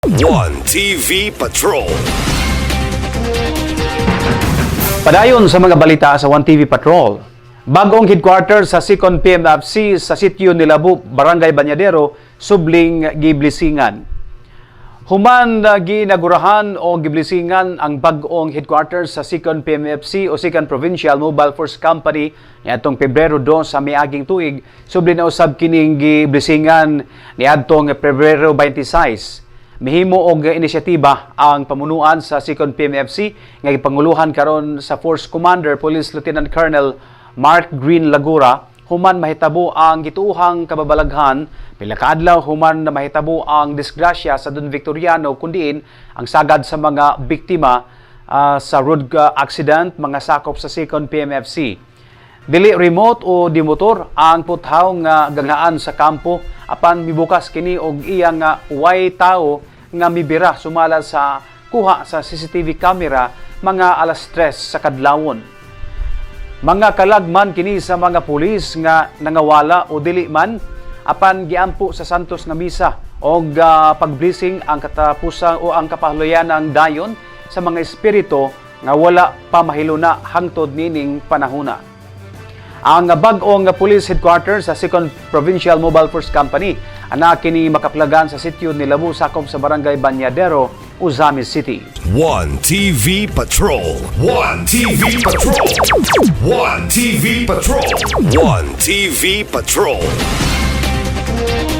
One TV Patrol. Padayon sa mga balita sa One TV Patrol. Bagong headquarters sa 2nd PMFC sa sitio ni Labu, Barangay Banyadero, Subling, Giblisingan. Human ginagurahan o giblisingan ang bagong headquarters sa 2nd PMFC o 2nd Provincial Mobile Force Company niadtong Pebrero 2 sa miaging tuig, subli na usab kining giblisingan niadtong Pebrero 26. Mihimo og inisyatiba ang pamunuan sa 2nd PMFC nga gipanguluhan karon sa Force Commander Police Lieutenant Colonel Mark Green Lagura human mahitabo ang gituuhang kababalaghan pila ka adlaw human na mahitabo ang disgrasya sa Don Victoriano kundiin ang sagad sa mga biktima sa road accident mga sakop sa 2nd PMFC. Dili remote o di motor ang puthaw nga gangaan sa kampo apan mibukas kini og iyang way tao nga mibira sumala sa kuha sa CCTV camera mga alas 3 sa kadlawon. Mga kalagman kini sa mga pulis nga nangawala o dili man apan giampo sa Santos nga misa og pag-blessing ang katapusan o ang kapahuluyanang dayon sa mga espiritu nga wala pa mahiluna hangtod nining panahona. Ang bag-ong police headquarters sa 2nd Provincial Mobile Force Company ana kini makaplagan sa sitio ni Labu sakop sa Barangay Banyadero, Uzami City. One TV Patrol. One TV Patrol. One TV Patrol. One TV Patrol.